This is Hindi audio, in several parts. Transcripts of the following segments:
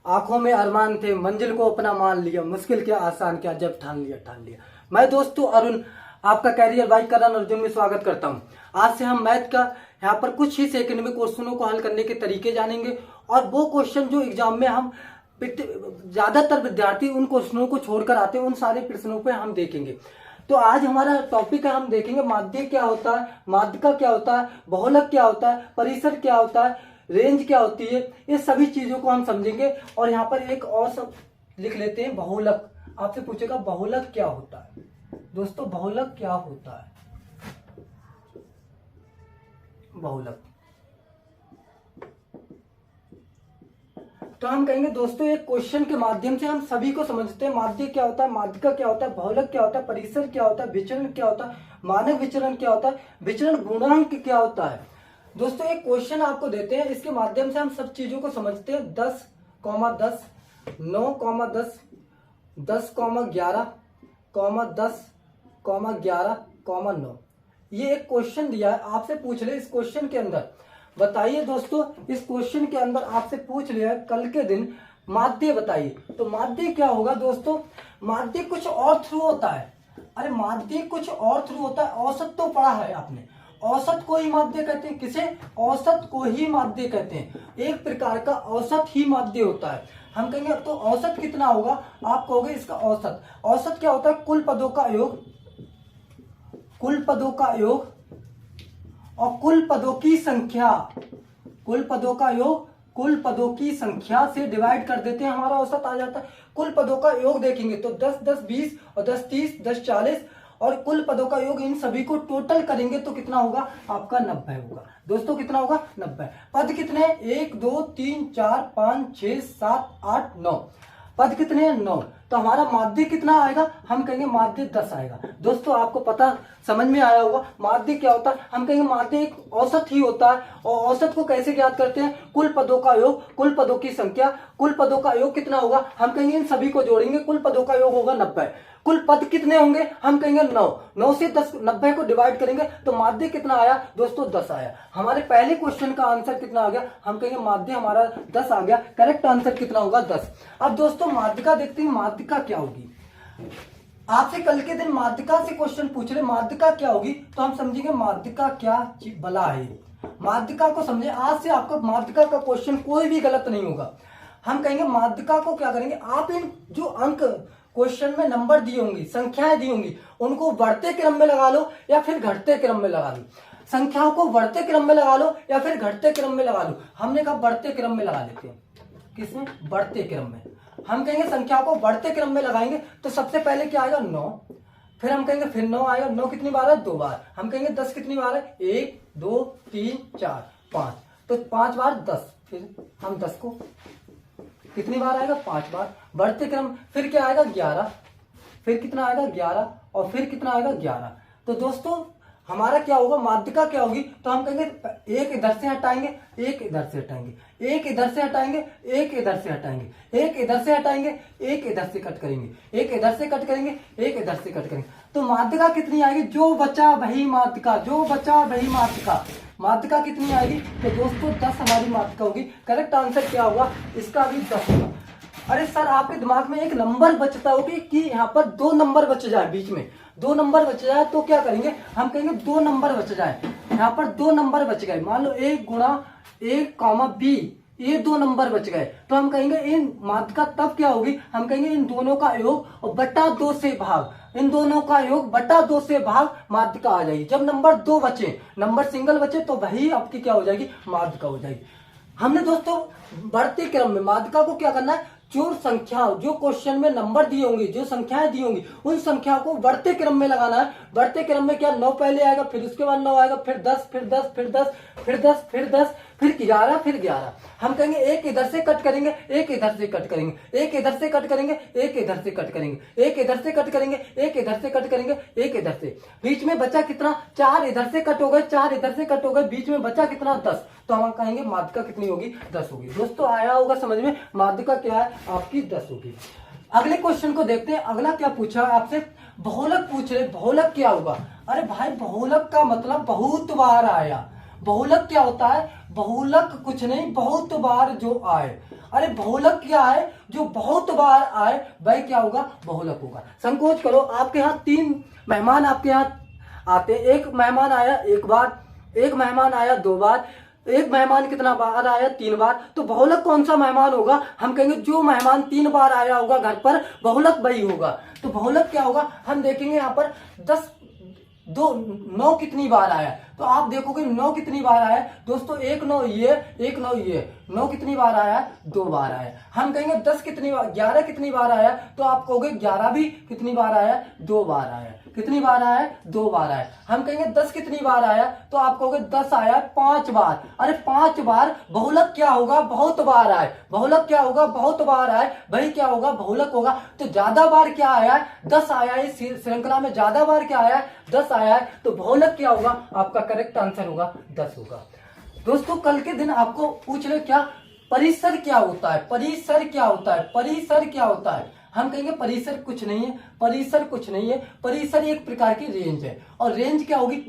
आंखों में अरमान थे, मंजिल को अपना मान लिया, मुश्किल क्या आसान क्या, जब ठान लिया। मैं दोस्तों अरुण आपका कैरियर बाइक का रन अर्जुन में स्वागत करता हूं। आज से हम मैथ का यहाँ पर कुछ ही सेकंड में क्वेश्चनों को हल करने के तरीके जानेंगे और वो क्वेश्चन जो एग्जाम में हम ज्यादातर विद्यार्थी उन क्वेश्चनों को छोड़कर आते हैं, उन सारे प्रश्नों पे हम देखेंगे। तो आज हमारा टॉपिक है, हम देखेंगे माध्य क्या होता है, माध्यिका क्या होता है, बहुलक क्या होता है, परिसर क्या होता है, रेंज क्या होती है, ये सभी चीजों को हम समझेंगे। और यहाँ पर एक और सब लिख लेते हैं, बहुलक। आपसे पूछेगा बहुलक क्या होता है। दोस्तों बहुलक क्या होता है? बहुलक तो हम कहेंगे दोस्तों एक क्वेश्चन के माध्यम से हम सभी को समझते हैं। माध्य क्या होता है, माध्यिका क्या होता है, बहुलक क्या होता है, परिसर क्या होता है, विचरण क्या होता है, मानक विचरण क्या होता है, विचरण गुणांक क्या होता है। दोस्तों एक क्वेश्चन आपको देते हैं, इसके माध्यम से हम सब चीजों को समझते हैं। 10, 10, 9, 10, 10, 11, 10, 11, 9। ये एक क्वेश्चन दिया है, आपसे पूछ ले इस क्वेश्चन के अंदर बताइए। दोस्तों इस क्वेश्चन के अंदर आपसे पूछ लिया है कल के दिन माध्य बताइए। तो माध्य क्या होगा दोस्तों? माध्य कुछ और थ्रू होता है। अरे माध्य कुछ और थ्रू होता है। औसत तो पढ़ा है आपने, औसत को ही माध्य कहते हैं। किसे? औसत को ही माध्य कहते हैं। एक प्रकार का औसत ही माध्य होता है। हम कहेंगे तो औसत कितना होगा, आप कहोगे इसका औसत। औसत क्या होता है? कुल पदों का योग, कुल पदों का योग और कुल पदों की संख्या, कुल पदों का योग कुल पदों की संख्या से डिवाइड कर देते हैं, हमारा औसत आ जाता है। कुल पदों का योग देखेंगे तो 10, 10, 20 और 10, 30, 10, 40 और कुल पदों का योग, इन सभी को टोटल करेंगे तो कितना होगा? आपका 90 होगा। दोस्तों कितना होगा? 90। पद कितने? 1, 2, 3, 4, 5, 6, 7, 8, 9। पद कितने हैं? 9। तो हमारा माध्य कितना आएगा? हम कहेंगे माध्य 10 आएगा। दोस्तों आपको पता समझ में आया होगा माध्य क्या होता है। हम कहेंगे माध्य एक औसत ही होता है। और औसत को कैसे ज्ञात करते हैं? कुल पदों का योग, कुल पदों की संख्या, कुल पदों का योग कितना होगा? हम कहेंगे इन सभी को जोड़ेंगे, कुल पदों का योग होगा 90। कुल पद कितने होंगे? हम कहेंगे 9। 9 से 10, 90 को डिवाइड करेंगे तो माध्य कितना आया? दोस्तों 10 आया। हमारे पहले क्वेश्चन का आंसर कितना आ गया? हम कहेंगे माध्य हमारा 10 आ गया। करेक्ट आंसर कितना होगा? 10। अब दोस्तों माध्यिका देखते हैं, माध्यिका क्या होगी। आपसे कल के दिन माध्यिका से क्वेश्चन पूछ रहे, माध्यिका क्या होगी, तो हम समझेंगे माध्यिका क्या बला है। माध्यिका को समझे, आज से आपका माध्यिका का क्वेश्चन कोई भी गलत नहीं होगा। हम कहेंगे माध्यिका को क्या करेंगे, आप इन जो अंक क्वेश्चन में नंबर दिए होंगी, संख्याएं दी होंगी, उनको बढ़ते क्रम में लगा लो या फिर घटते क्रम में लगा लो। संख्याओं को बढ़ते क्रम में लगा लो या फिर घटते क्रम में लगा लो। हमने कहा बढ़ते क्रम में लगा लेते हैं। किसमें? बढ़ते क्रम में। हम कहेंगे संख्याओं को बढ़ते क्रम में लगाएंगे तो सबसे पहले क्या आएगा? 9। फिर हम कहेंगे फिर 9 आएगा। 9 कितनी बार है? 2 बार। हम कहेंगे 10 कितनी बार है? 1, 2, 3, 4, 5। तो 5 बार 10। फिर हम 10 को कितनी बार आएगा? 5 बार। बढ़ते क्रम। फिर क्या आएगा? 11। फिर कितना आएगा? 11। और फिर कितना आएगा? 11। तो दोस्तों हमारा क्या होगा, माध्यिका क्या होगी, तो हम कहेंगे एक इधर से हटाएंगे, एक इधर से हटाएंगे, एक इधर से हटाएंगे, एक इधर से हटाएंगे, एक इधर से हटाएंगे, एक इधर से कट करेंगे, एक इधर से कट करेंगे, एक इधर से कट करेंगे। तो माध्यिका कितनी आएगी? जो बचा वही माध्यिका, जो बचा वही माध्यिका। माध्यिका कितनी आएगी? तो दोस्तों 10 हमारी माध्यिका होगी। करेक्ट आंसर क्या होगा? इसका भी 10 होगा। अरे सर आपके दिमाग में एक नंबर बचता होगी कि यहाँ पर 2 नंबर बच जाए, बीच में 2 नंबर बच जाए तो क्या करेंगे? हम कहेंगे 2 नंबर बच जाए। यहाँ पर 2 नंबर बच गए, मान लो 1 गुणा 1, b, ये 2 नंबर बच गए। तो हम कहेंगे इन माध्यिका तब क्या होगी? हम कहेंगे इन दोनों का योग और बटा 2 से भाग, इन दोनों का योग बटा 2 से भाग माध्यिका आ जाएगी। जब नंबर 2 बचे, नंबर सिंगल बचे, तो वही आपकी क्या हो जाएगी? माध्यिका हो जाएगी। हमने दोस्तों बढ़ते क्रम में माध्यिका को क्या करना है, जो संख्या, जो क्वेश्चन में नंबर दिए होंगे, जो संख्याएं दी होंगी, उन संख्या को बढ़ते क्रम में लगाना है। बढ़ते क्रम में क्या? 9 पहले आएगा, फिर उसके बाद 9 आएगा, फिर 10, फिर 10, फिर 10, फिर 10, फिर 10, फिर 11, फिर 11। हम कहेंगे एक इधर से कट करेंगे, एक इधर से कट करेंगे, एक इधर से कट करेंगे, एक इधर से कट करेंगे, एक इधर से कट करेंगे, एक इधर से कट करेंगे, एक इधर से। बीच में बचा कितना? 4 इधर से कट हो गए, 4 इधर से कट हो गए, बीच में बचा कितना? 10। तो हम कहेंगे माध्यिका कितनी होगी? 10 होगी। दोस्तों आया होगा समझ में, माध्यिका क्या है आपकी? 10 होगी। अगले क्वेश्चन को देखते हैं। अगला क्या पूछा आपसे? बहुलक पूछ रहे, बहुलक क्या होगा? अरे भाई बहुलक का मतलब बहुत बार आया, बहुलक क्या होता है? बहुलक कुछ नहीं, बहुत बार जो आए। अरे बहुलक क्या है? जो बहुत बार आए वह क्या होगा? बहुलक होगा। संकोच करो, आपके यहाँ 3 मेहमान आपके यहाँ आते हैं। एक मेहमान आया 1 बार, एक मेहमान आया 2 बार, एक मेहमान कितना बार आया? 3 बार। तो बहुलक कौन सा मेहमान होगा? हम कहेंगे जो मेहमान 3 बार आया होगा घर पर, बहुलक वही होगा। तो बहुलक क्या होगा? हम देखेंगे यहाँ पर 10 9 कितनी बार आया? तो आप देखोगे 9 कितनी बार आया दोस्तों? 1 9 ये, 1 9 ये। 9 कितनी बार आया? 2 बार आया। हम कहेंगे 10 कितनी बार, 11 कितनी बार आया? तो आप कहोगे 11 भी कितनी बार आया? 2 बार आया। कितनी बार आया? 2 बार आया। हम कहेंगे 10 कितनी बार आया? तो आप कहोगे 10 आया 5 बार। अरे 5 बार बहुलक क्या होगा? बहुत बार आए। बहुलक क्या होगा? बहुत बार आए, वही क्या होगा? बहुलक होगा। तो ज्यादा बार क्या आया है? 10 आया है। इस श्रृंखला में ज्यादा बार क्या आया है? 10 आया है। तो बहुलक क्या होगा? आपका करेक्ट आंसर होगा 10 होगा। दोस्तों कल के दिन आपको पूछ ले क्या परिसर क्या होता है? परिसर क्या होता है? परिसर क्या होता है? हम कहेंगे परिसर कुछ नहीं है, परिसर कुछ नहीं है। परिसर एक प्रकार की रेंज है। और रेंज क्या होगी?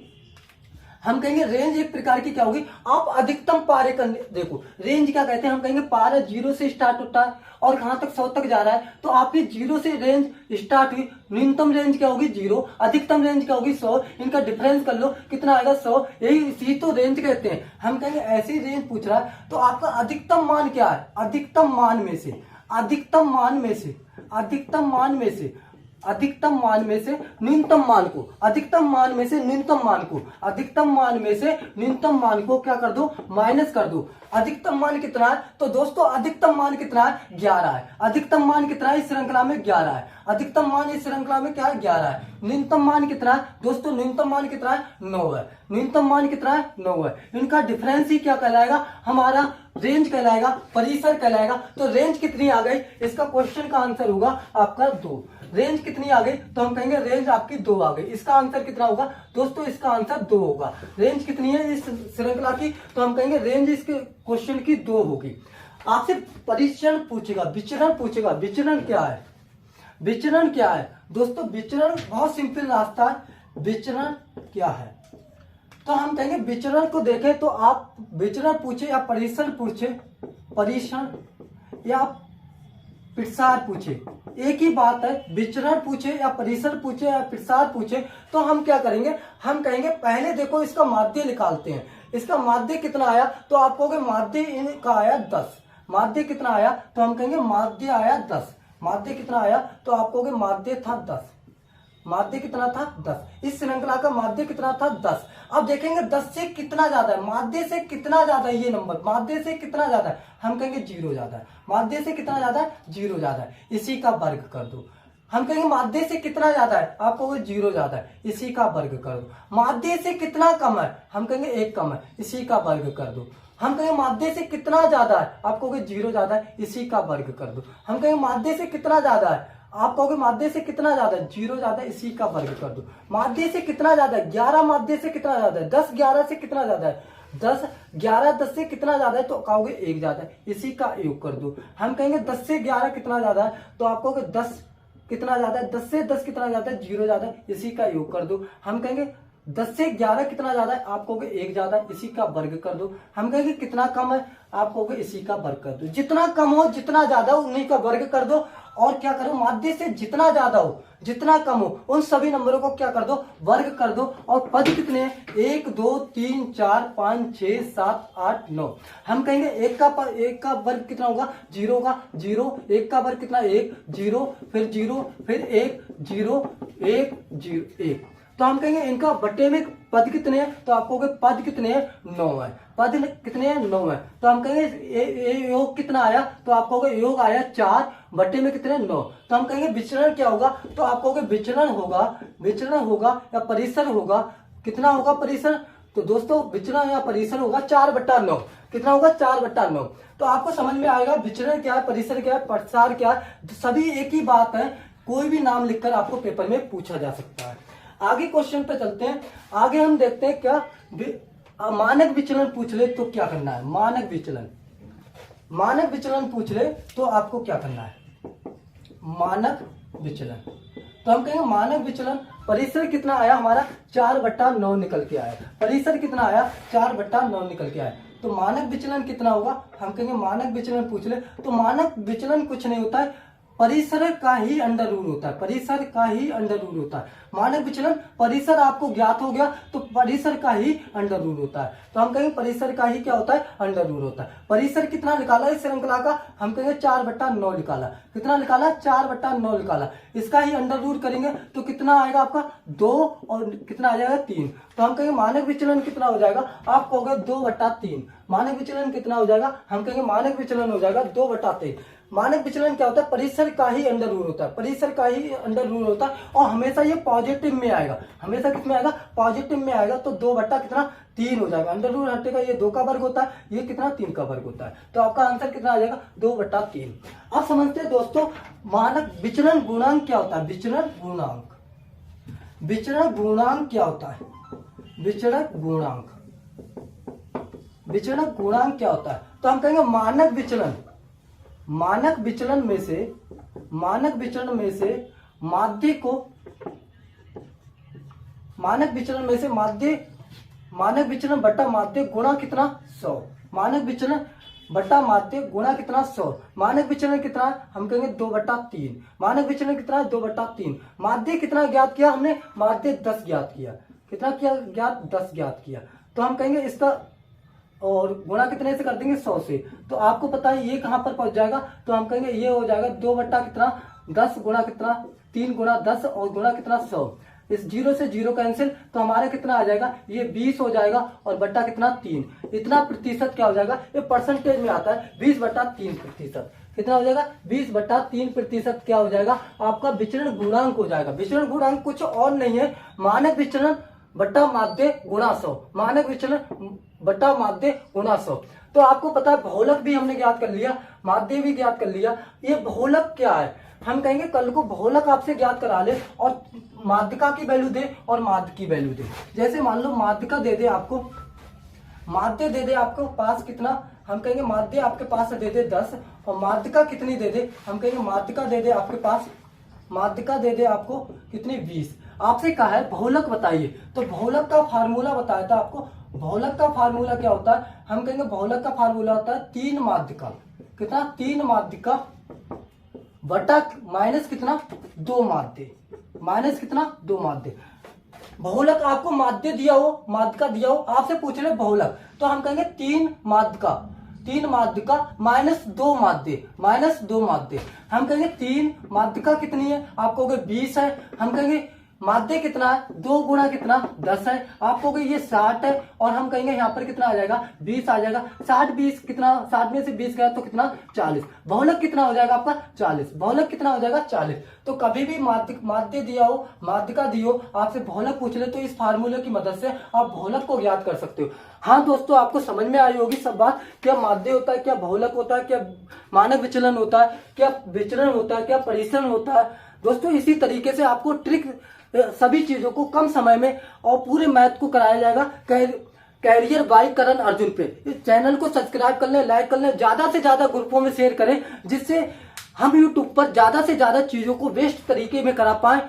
हम कहेंगे रेंज एक प्रकार की क्या होगी? आप अधिकतम पारे करने, देखो रेंज क्या कहते हैं? हम कहेंगे पारा 0 से स्टार्ट होता है और कहां तक? 100 तक जा रहा है। तो आपकी 0 से रेंज स्टार्ट हुई, न्यूनतम रेंज क्या होगी? 0, अधिकतम रेंज क्या होगी? 100। इनका डिफरेंस कर लो, कितना आएगा? 100। यही इसी तो रेंज कहते हैं। हम कहेंगे ऐसी रेंज पूछ रहा है तो आपका अधिकतम मान क्या है? अधिकतम मान में से, अधिकतम मान में से, अधिकतम मान में से, अधिकतम मान में से न्यूनतम मान को, अधिकतम मान में से न्यूनतम मान को, अधिकतम मान में से न्यूनतम मान को क्या कर दो? माइनस कर दो। अधिकतम मान कितना है? तो दोस्तों अधिकतम मान कितना है? 11 है। अधिकतम मान कितना है? इस श्रृंखला में 11 है। अधिकतम मान इस श्रृंखला में क्या है? 11 है। न्यूनतम मान कितना है? दोस्तों न्यूनतम मान कितना है? 9 है। न्यूनतम मान कितना है? 9 है। इनका डिफरेंस ही क्या कहलाएगा? हमारा रेंज कहलाएगा, परिसर कहलाएगा। तो रेंज कितनी आ गई? इसका क्वेश्चन का आंसर होगा आपका 2। रेंज कितनी आ गई? तो हम कहेंगे रेंज आपकी 2 आ गई। इसका आंसर कितना होगा? दोस्तों इसका आंसर 2 होगा। रेंज कितनी है इस श्रृंखला की? तो हम कहेंगे रेंज इसके क्वेश्चन की 2 होगी। आपसे परिचरण पूछेगा, विचरण पूछेगा। विचरण क्या है? विचरण क्या है? दोस्तों विचरण बहुत सिंपल रास्ता है। विचरण क्या है? तो हम कहेंगे विचरण को देखें तो आप विचरण पूछे या परिसर पूछे, परिसर या प्रसार पूछे, एक ही बात है। विचरण पूछे या परिसर पूछे या प्रसार पूछे तो हम क्या करेंगे? हम कहेंगे पहले देखो इसका माध्य निकालते हैं। इसका माध्य कितना आया? तो आप कहोगे माध्य इनका आया 10। माध्य कितना आया? तो हम कहेंगे माध्य आया 10। माध्य कितना आया? तो आप कहोगे माध्य था 10। माध्य कितना था? 10। इस श्रृंखला का माध्य कितना था? 10। अब देखेंगे 10 से कितना ज्यादा है, माध्य से कितना ज्यादा है ये नंबर, माध्य से कितना ज्यादा है? हम कहेंगे 0 ज्यादा है। माध्य से कितना ज्यादा है? 0 ज्यादा है। इसी का वर्ग कर दो। हम कहेंगे माध्य से कितना ज्यादा है? आप कहोगे 0 ज्यादा है। इसी का वर्ग कर दो। माध्य से कितना कम है? हम कहेंगे 1 कम है। इसी का वर्ग कर दो। हम कहेंगे माध्य से कितना ज्यादा है? आप कहोगे 0 ज्यादा है। इसी का वर्ग कर दो। हम कहेंगे माध्य से कितना ज्यादा है? आप कहोगे माध्य से कितना ज्यादा है? 0 ज्यादा है। इसी का वर्ग कर दो। माध्य से कितना ज्यादा है? 11 माध्य से कितना ज्यादा है? 10 11 से कितना ज्यादा है? 10 11 10 से कितना ज्यादा है? तो कहोगे 1 ज्यादा है। इसी का योग कर दो। हम कहेंगे 10 से 11 कितना ज्यादा है? तो आप कहोगे 10 कितना ज्यादा है? 10 से 10 कितना ज्यादा है? 0 ज्यादा है। इसी का योग कर दो। हम कहेंगे 10 से 11 कितना ज्यादा है? आप कहोगे 1 ज्यादा है। इसी का वर्ग कर दो। हम कहेंगे कितना कम है? आप कहोगे इसी का वर्ग कर दो। जितना कम हो जितना ज्यादा हो उन्हीं का वर्ग कर दो। और क्या करो? माध्य से जितना ज्यादा हो जितना कम हो उन सभी नंबरों को क्या कर दो? वर्ग कर दो। और पद कितने हैं? 1 2 3 4 5 6 7 8 9। हम कहेंगे एक का वर्ग कितना होगा? 0 होगा। 0 1 का वर्ग कितना? 1 0 फिर 0 फिर 1 0 1 0 1। तो हम कहेंगे इनका बट्टे में पद कितने हैं? तो आप कहोगे पद कितने हैं? 9 है। पद कितने हैं? 9 है। तो हम कहेंगे योग कितना आया? तो आप कहोगे योग आया 4, बट्टे में कितने? 9। तो हम कहेंगे विचरण क्या होगा? तो आप कहोगे विचरण होगा या परिसर होगा। कितना होगा परिसर? तो दोस्तों विचरण या परिसर होगा 4/9। कितना होगा? 4/9। तो आपको समझ में आएगा विचरण क्या है, परिसर क्या है, प्रसार क्या है। तो सभी एक ही बात है। कोई भी नाम लिखकर आपको पेपर में पूछा जा सकता है। आगे क्वेश्चन पे चलते हैं। आगे हम देखते हैं क्या मानक विचलन पूछ ले तो क्या करना है। मानक विचलन पूछ ले तो आपको क्या करना है? मानक विचलन। तो हम कहेंगे मानक विचलन परिसर कितना आया हमारा 4/9 निकल के आया। परिसर कितना आया 4/9 निकल के आया। तो मानक विचलन कितना होगा, हम कहेंगे मानक विचलन पूछ ले तो मानक विचलन कुछ नहीं होता है, परिसर का ही अंडर रूट होता है। परिसर का ही अंडर रूट होता है। मानक विचलन परिसर आपको ज्ञात हो गया तो परिसर का ही अंडर रूट होता है। तो हम कहेंगे परिसर का ही क्या होता है, अंडर रूट होता है। परिसर कितना निकाला इस श्रृंखला का, हम कहेंगे 4/9 निकाला। कितना निकाला 4/9 निकाला। इसका ही अंडर रूट करेंगे तो कितना आएगा आपका 2 और कितना आ जाएगा 3। तो हम कहेंगे मानक विचलन कितना हो जाएगा, आप कहोगे 2/3। मानक विचलन कितना हो जाएगा, हम कहेंगे मानक विचलन हो जाएगा 2/3। मानक विचलन क्या होता है, परिसर का ही अंडर रूट होता है। परिसर का ही अंडर रूट होता है और हमेशा ये पॉजिटिव में आएगा। हमेशा किसमें आएगा, पॉजिटिव में आएगा। तो 2/3 हो जाएगा। अंडर रूट हटेगा, ये 2 का वर्ग होता है, ये कितना 3 का वर्ग होता है। तो आपका आंसर कितना आ जाएगा 2/3। अब समझते हैं दोस्तों मानक विचलन गुणांक क्या होता है। विचलन गुणांक, विचलन गुणांक क्या होता है, विचलन गुणांक, विचलन गुणांक क्या होता है। तो हम कहेंगे मानक विचलन, मानक विचलन में से, मानक विचलन में से माध्य को, मानक विचलन में से माध्य, मानक विचलन बटा माध्य गुणा कितना 100। मानक विचलन बटा माध्य गुणा कितना 100। मानक विचलन कितना है, हम कहेंगे 2/3। मानक विचलन कितना है 2/3। माध्य कितना ज्ञात किया हमने, माध्य 10 ज्ञात किया। कितना किया ज्ञात, 10 ज्ञात किया। तो हम कहेंगे इसका और गुणा कितने से कर देंगे 100 से। तो आपको पता है ये कहां पर पहुंच जाएगा, तो हम कहेंगे ये हो जाएगा 2/10 गुणा कितना 3 गुणा 10 और गुणा कितना 100। इस 0 से 0 कैंसिल, तो हमारे कितना आ जाएगा, ये 20 हो जाएगा और बट्टा कितना 3। इतना प्रतिशत क्या हो जाएगा, ये परसेंटेज में आता है 20/3%। कितना हो जाएगा 20/3% क्या हो जाएगा आपका विचरण गुणांक हो जाएगा। विचरण गुणांक कुछ और नहीं है, मानक विचलन बट्टा माध्य गुणा 100। मानक विचलन बट्टा माध्य गुणा 100। तो आपको पता है बहुलक भी हमने ज्ञात कर लिया, माध्य भी ज्ञात कर लिया। ये बहुलक क्या है, हम कहेंगे कल को बहुलक आपसे ज्ञात करा ले और माध्यिका की वैल्यू दे और माध्य की वैल्यू दे। जैसे मान लो माध्यिका दे दे आपको, माध्य दे दे आपको पास कितना, हम कहेंगे माध्य आपके पास दे दे 10 और माध्यिका कितनी दे दे, हम कहेंगे माध्यिका दे दे आपके पास, माध्यिका दे दे आपको कितनी 20। आपसे कहा है बहुलक बताइए, तो बहुलक का फार्मूला बताया था आपको। बहुलक का फार्मूला क्या होता है, हम कहेंगे बहुलक का फार्मूला होता है 3 माध्यिका, कितना 3 माध्यिका बटा माइनस कितना 2 माध्य, माइनस कितना 2 माध्य। बहुलक आपको माध्य दिया हो, माध्यिका दिया हो, आपसे पूछ रहे बहुलक, तो हम कहेंगे 3 माध्यिका, 3 माध्यिका माइनस 2 माध्य, माइनस 2 माध्य। हम कहेंगे 3 माध्यिका कितनी है, आप कहोगे 20 है। हम कहेंगे माध्य कितना है, 2 गुणा कितना 10 है। आप कहोगे ये 60 है और हम कहेंगे यहाँ पर कितना आ जाएगा 20 आ जाएगा। 60 20 कितना, 60 में से 20 गया तो कितना 40। बहुलक कितना हो जाएगा आपका 40। बहुलक कितना हो जाएगा 40। तो कभी भी माध्य दिया हो, माध्यिका दी हो, आपसे बहुलक पूछ ले तो इस फार्मूले की मदद से आप बहुलक को ज्ञात कर सकते हो। हाँ दोस्तों, आपको समझ में आई होगी सब बात, क्या माध्य होता है, क्या बहुलक होता है, क्या मानक विचलन होता है, क्या विचरण होता है, क्या परिसरण होता है। दोस्तों इसी तरीके से आपको ट्रिक सभी चीजों को कम समय में और पूरे मैथ को कराया जाएगा कैरियर बाय करण अर्जुन पे। इस चैनल को सब्सक्राइब कर लें, लाइक कर लें, ज्यादा से ज्यादा ग्रुपों में शेयर करें, जिससे हम यूट्यूब पर ज्यादा से ज्यादा चीजों को बेस्ट तरीके में करा पाएं